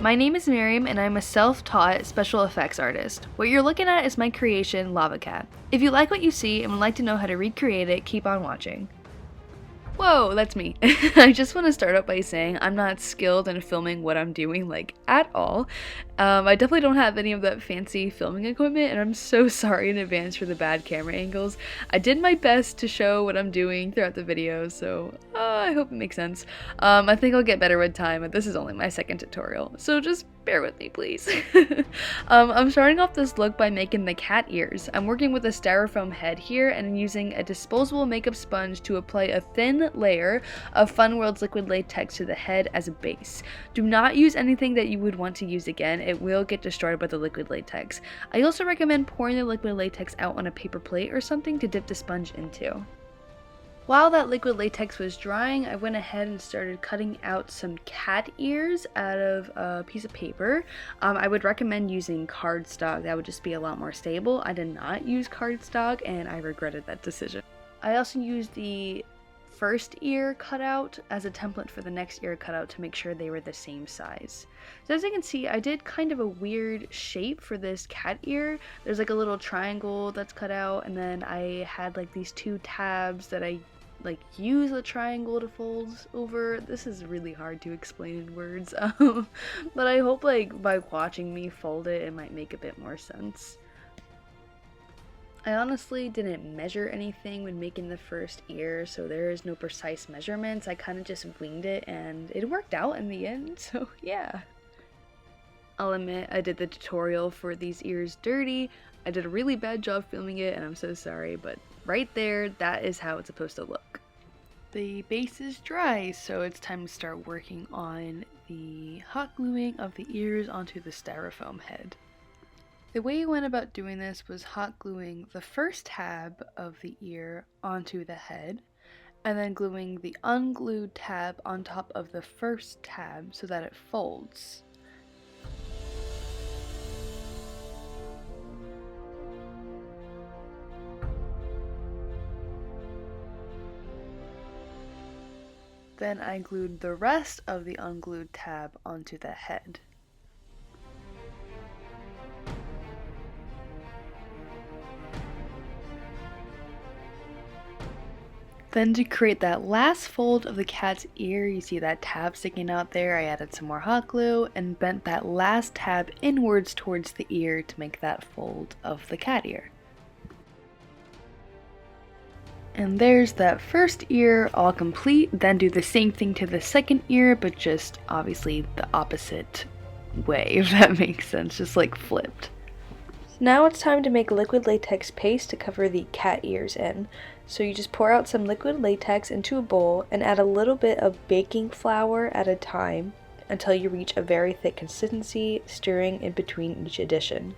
My name is Miriam and I'm a self-taught special effects artist. What you're looking at is my creation, Lava Cat. If you like what you see and would like to know how to recreate it, keep on watching. Whoa, that's me. I just want to start out by saying I'm not skilled in filming what I'm doing, like, at all. I definitely don't have any of that fancy filming equipment, and I'm so sorry in advance for the bad camera angles. I did my best to show what I'm doing throughout the video, so I hope it makes sense. I think I'll get better with time, but this is only my second tutorial, so just bear with me, please. I'm starting off this look by making the cat ears. I'm working with a styrofoam head here, and I'm using a disposable makeup sponge to apply a thin layer of Fun World's liquid latex to the head as a base. Do not use anything that you would want to use again. It will get destroyed by the liquid latex. I also recommend pouring the liquid latex out on a paper plate or something to dip the sponge into. While that liquid latex was drying, I went ahead and started cutting out some cat ears out of a piece of paper. I would recommend using cardstock. That would just be a lot more stable. I did not use cardstock and I regretted that decision. I also used the first ear cutout as a template for the next ear cutout to make sure they were the same size. So as you can see, I did kind of a weird shape for this cat ear. There's like a little triangle that's cut out, and then I had like these two tabs that I like use a triangle to fold over. This is really hard to explain in words, but I hope like by watching me fold it, it might make a bit more sense. I honestly didn't measure anything when making the first ear, so there is no precise measurements. I kind of just winged it and it worked out in the end, so yeah. I'll admit I did the tutorial for these ears dirty. I did a really bad job filming it and I'm so sorry, but right there, that is how it's supposed to look. The base is dry, so it's time to start working on the hot gluing of the ears onto the styrofoam head. The way you went about doing this was hot gluing the first tab of the ear onto the head, and then gluing the unglued tab on top of the first tab so that it folds. Then I glued the rest of the unglued tab onto the head. Then to create that last fold of the cat's ear, you see that tab sticking out there, I added some more hot glue and bent that last tab inwards towards the ear to make that fold of the cat ear. And there's that first ear all complete. Then do the same thing to the second ear, but just obviously the opposite way, if that makes sense, just like flipped. Now it's time to make liquid latex paste to cover the cat ears in. So you just pour out some liquid latex into a bowl and add a little bit of baking flour at a time until you reach a very thick consistency, stirring in between each addition.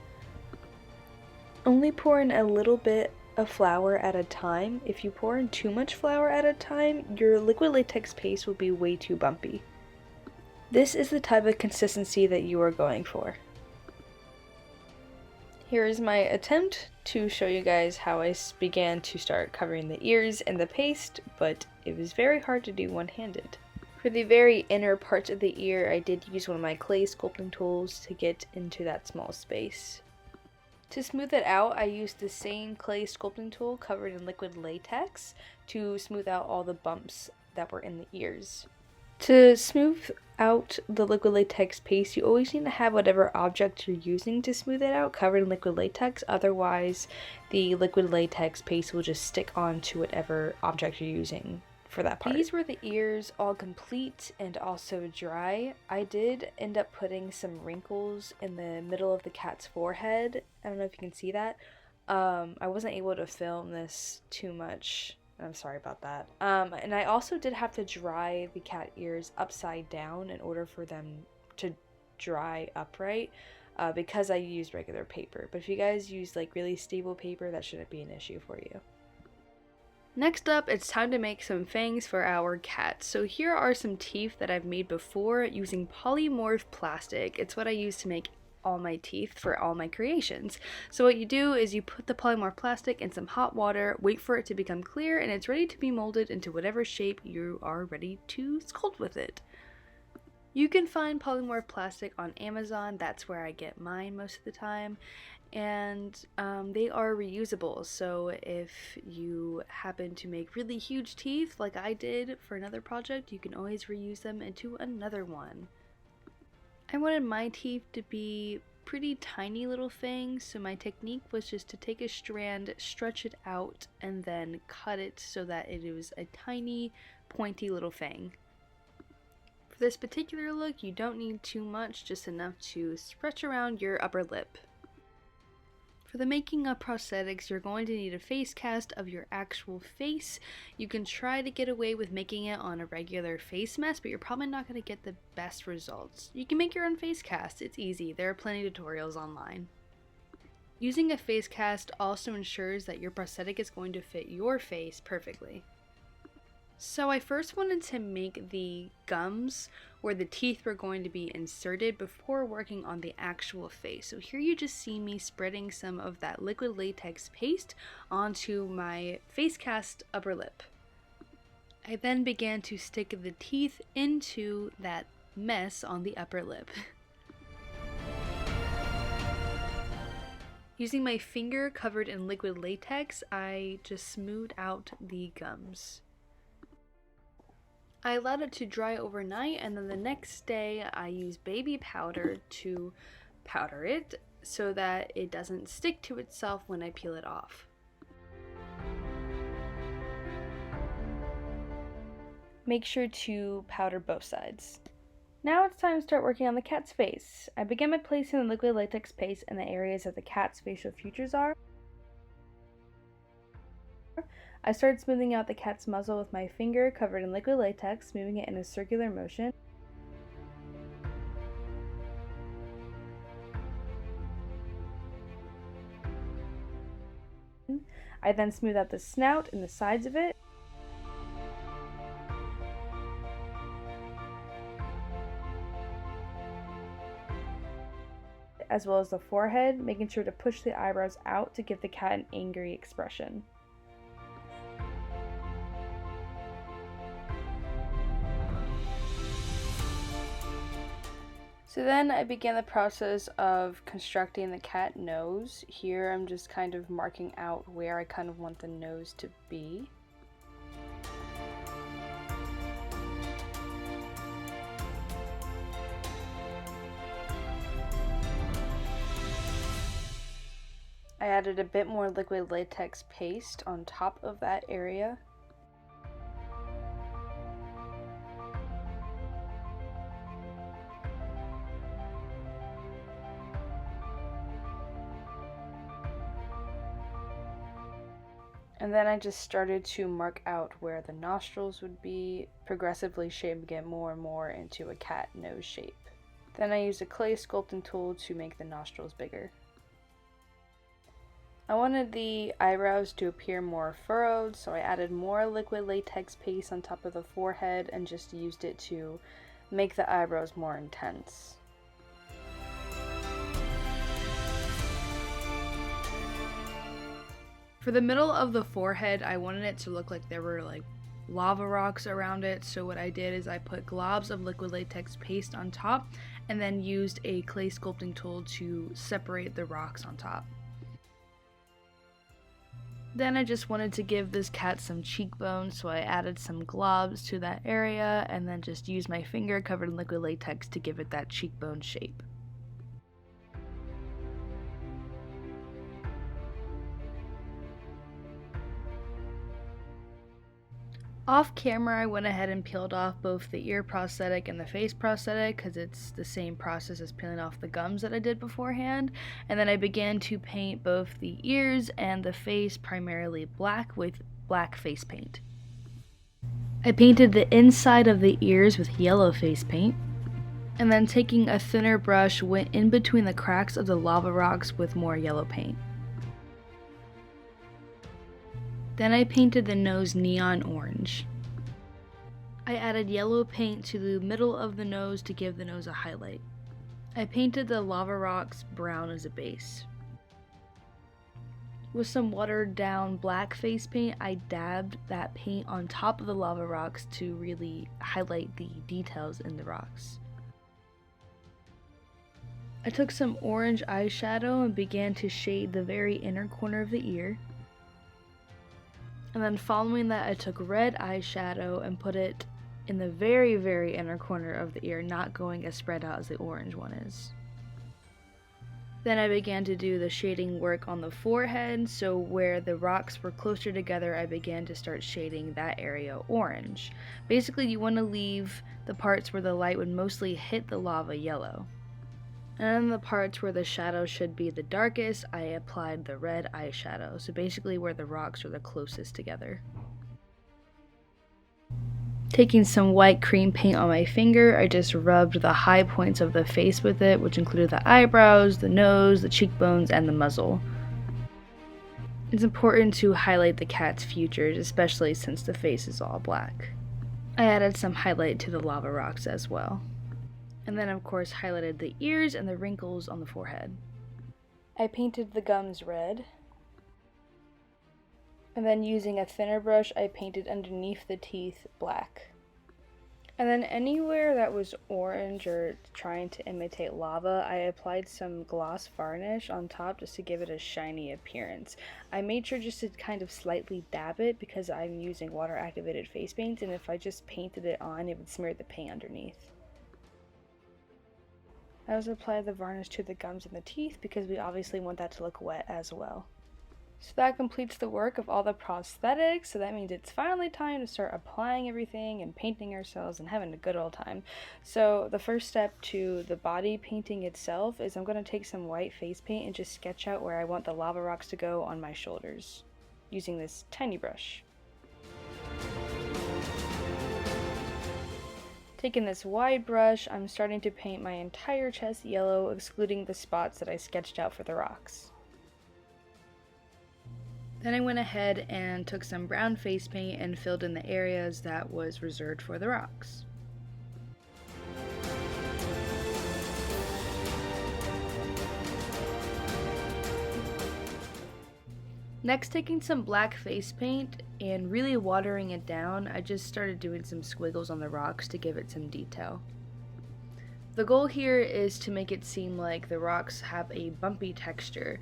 Only pour in a little bit of flour at a time. If you pour in too much flour at a time, your liquid latex paste will be way too bumpy. This is the type of consistency that you are going for. Here is my attempt to show you guys how I began to start covering the ears in the paste, but it was very hard to do one-handed. For the very inner parts of the ear, I did use one of my clay sculpting tools to get into that small space. To smooth it out, I used the same clay sculpting tool covered in liquid latex to smooth out all the bumps that were in the ears. To smooth out the liquid latex paste, you always need to have whatever object you're using to smooth it out covered in liquid latex, otherwise the liquid latex paste will just stick onto whatever object you're using for that part. These were the ears all complete and also dry. I did end up putting some wrinkles in the middle of the cat's forehead. I don't know if you can see that. I wasn't able to film this too much. I'm sorry about that. And I also did have to dry the cat ears upside down in order for them to dry upright because I used regular paper. But if you guys use like really stable paper, that shouldn't be an issue for you. Next up, it's time to make some fangs for our cat. So here are some teeth that I've made before using polymorph plastic. It's what I use to make all my teeth for all my creations. So what you do is you put the polymorph plastic in some hot water, wait for it to become clear, and it's ready to be molded into whatever shape you are ready to sculpt with it. You can find polymorph plastic on Amazon. That's where I get mine most of the time. And they are reusable, so if you happen to make really huge teeth like I did for another project, you can always reuse them into another one. I wanted my teeth to be pretty tiny little fangs, so my technique was just to take a strand, stretch it out, and then cut it so that it was a tiny pointy little fang. For this particular look, you don't need too much, just enough to stretch around your upper lip. For the making of prosthetics, you're going to need a face cast of your actual face. You can try to get away with making it on a regular face mask, but you're probably not going to get the best results. You can make your own face cast, it's easy, there are plenty of tutorials online. Using a face cast also ensures that your prosthetic is going to fit your face perfectly. So I first wanted to make the gums where the teeth were going to be inserted before working on the actual face. So here you just see me spreading some of that liquid latex paste onto my face cast upper lip. I then began to stick the teeth into that mess on the upper lip. Using my finger covered in liquid latex, I just smoothed out the gums. I allowed it to dry overnight, and then the next day I used baby powder to powder it so that it doesn't stick to itself when I peel it off. Make sure to powder both sides. Now it's time to start working on the cat's face. I began by placing the liquid latex paste in the areas that the cat's facial features are. I started smoothing out the cat's muzzle with my finger covered in liquid latex, moving it in a circular motion. I then smooth out the snout and the sides of it. As well as the forehead, making sure to push the eyebrows out to give the cat an angry expression. So then I began the process of constructing the cat nose. Here I'm just kind of marking out where I kind of want the nose to be. I added a bit more liquid latex paste on top of that area. And then I just started to mark out where the nostrils would be, progressively shaping it more and more into a cat nose shape. Then I used a clay sculpting tool to make the nostrils bigger. I wanted the eyebrows to appear more furrowed, so I added more liquid latex paste on top of the forehead and just used it to make the eyebrows more intense. For the middle of the forehead, I wanted it to look like there were like lava rocks around it, so what I did is I put globs of liquid latex paste on top and then used a clay sculpting tool to separate the rocks on top. Then I just wanted to give this cat some cheekbones, so I added some globs to that area and then just used my finger covered in liquid latex to give it that cheekbone shape. Off camera, I went ahead and peeled off both the ear prosthetic and the face prosthetic because it's the same process as peeling off the gums that I did beforehand. And then I began to paint both the ears and the face primarily black with black face paint. I painted the inside of the ears with yellow face paint. And then taking a thinner brush, went in between the cracks of the lava rocks with more yellow paint. Then I painted the nose neon orange. I added yellow paint to the middle of the nose to give the nose a highlight. I painted the lava rocks brown as a base. With some watered down black face paint, I dabbed that paint on top of the lava rocks to really highlight the details in the rocks. I took some orange eyeshadow and began to shade the very inner corner of the ear. And then following that, I took red eyeshadow and put it in the very, very inner corner of the ear, not going as spread out as the orange one is. Then I began to do the shading work on the forehead, so where the rocks were closer together, I began to start shading that area orange. Basically, you want to leave the parts where the light would mostly hit the lava yellow. And then the parts where the shadow should be the darkest, I applied the red eyeshadow, so basically where the rocks are the closest together. Taking some white cream paint on my finger, I just rubbed the high points of the face with it, which included the eyebrows, the nose, the cheekbones, and the muzzle. It's important to highlight the cat's features, especially since the face is all black. I added some highlight to the lava rocks as well. And then of course highlighted the ears and the wrinkles on the forehead. I painted the gums red. And then using a thinner brush, I painted underneath the teeth black. And then anywhere that was orange or trying to imitate lava, I applied some gloss varnish on top just to give it a shiny appearance. I made sure just to kind of slightly dab it because I'm using water activated face paint, and if I just painted it on, it would smear the paint underneath. I also applied the varnish to the gums and the teeth because we obviously want that to look wet as well. So that completes the work of all the prosthetics, so that means it's finally time to start applying everything and painting ourselves and having a good old time. So the first step to the body painting itself is I'm going to take some white face paint and just sketch out where I want the lava rocks to go on my shoulders using this tiny brush. Taking this wide brush, I'm starting to paint my entire chest yellow, excluding the spots that I sketched out for the rocks. Then I went ahead and took some brown face paint and filled in the areas that was reserved for the rocks. Next, taking some black face paint and really watering it down, I just started doing some squiggles on the rocks to give it some detail. The goal here is to make it seem like the rocks have a bumpy texture.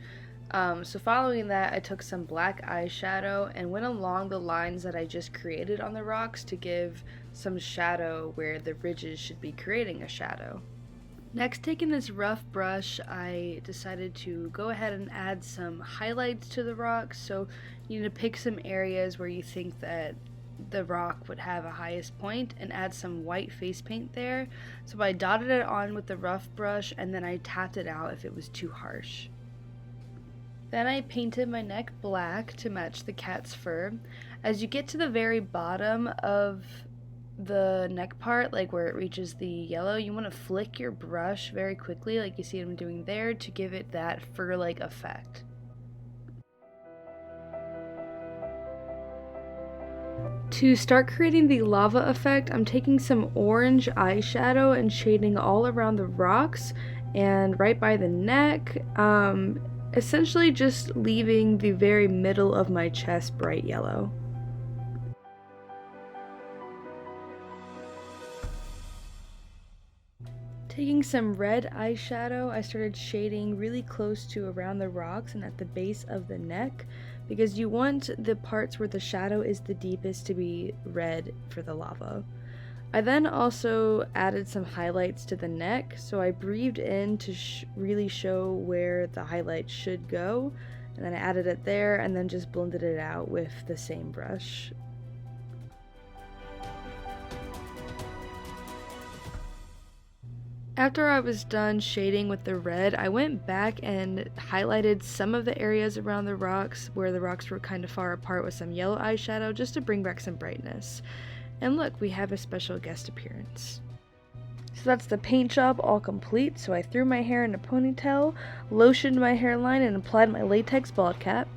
So following that, I took some black eyeshadow and went along the lines that I just created on the rocks to give some shadow where the ridges should be creating a shadow. Next, taking this rough brush, I decided to go ahead and add some highlights to the rocks. So you need to pick some areas where you think that the rock would have a highest point and add some white face paint there. So I dotted it on with the rough brush and then I tapped it out if it was too harsh. Then I painted my neck black to match the cat's fur. As you get to the very bottom of the neck part, like where it reaches the yellow, you want to flick your brush very quickly, like you see I'm doing there, to give it that fur-like effect. To start creating the lava effect, I'm taking some orange eyeshadow and shading all around the rocks and right by the neck. Essentially just leaving the very middle of my chest bright yellow. Taking some red eyeshadow, I started shading really close to around the rocks and at the base of the neck because you want the parts where the shadow is the deepest to be red for the lava. I then also added some highlights to the neck, so I breathed in to really show where the highlight should go, and then I added it there and then just blended it out with the same brush. After I was done shading with the red, I went back and highlighted some of the areas around the rocks where the rocks were kind of far apart with some yellow eyeshadow just to bring back some brightness. And look, we have a special guest appearance. So that's the paint job all complete, so I threw my hair in a ponytail, lotioned my hairline, and applied my latex bald cap.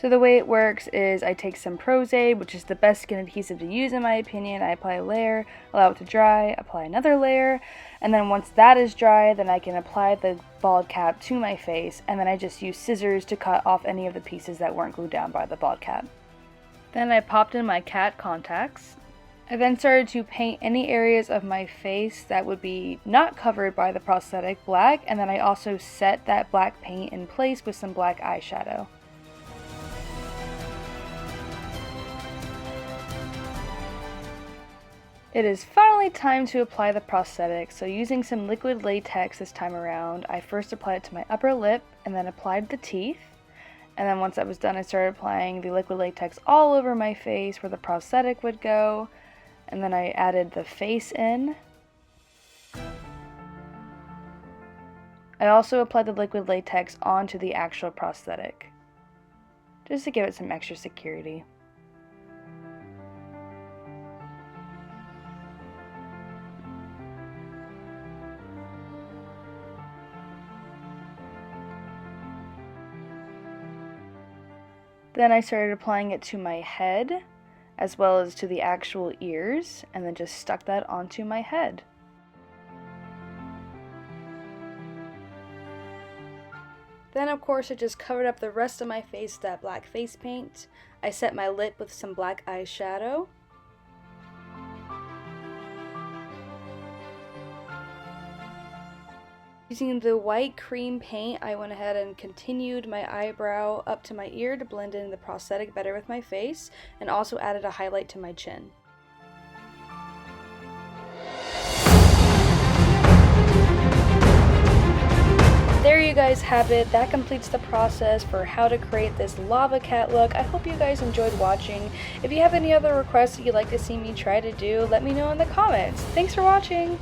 So the way it works is I take some Prozade, which is the best skin adhesive to use in my opinion. I apply a layer, allow it to dry, apply another layer, and then once that is dry, then I can apply the bald cap to my face, and then I just use scissors to cut off any of the pieces that weren't glued down by the bald cap. Then I popped in my cat contacts, I then started to paint any areas of my face that would be not covered by the prosthetic black, and then I also set that black paint in place with some black eyeshadow. It is finally time to apply the prosthetic, so using some liquid latex this time around, I first applied it to my upper lip and then applied the teeth. And then once that was done, I started applying the liquid latex all over my face where the prosthetic would go. And then I added the face in. I also applied the liquid latex onto the actual prosthetic, just to give it some extra security. Then I started applying it to my head, as well as to the actual ears, and then just stuck that onto my head. Then of course I just covered up the rest of my face with that black face paint. I set my lip with some black eyeshadow. Using the white cream paint, I went ahead and continued my eyebrow up to my ear to blend in the prosthetic better with my face, and also added a highlight to my chin. There you guys have it. That completes the process for how to create this lava cat look. I hope you guys enjoyed watching. If you have any other requests that you'd like to see me try to do, let me know in the comments. Thanks for watching!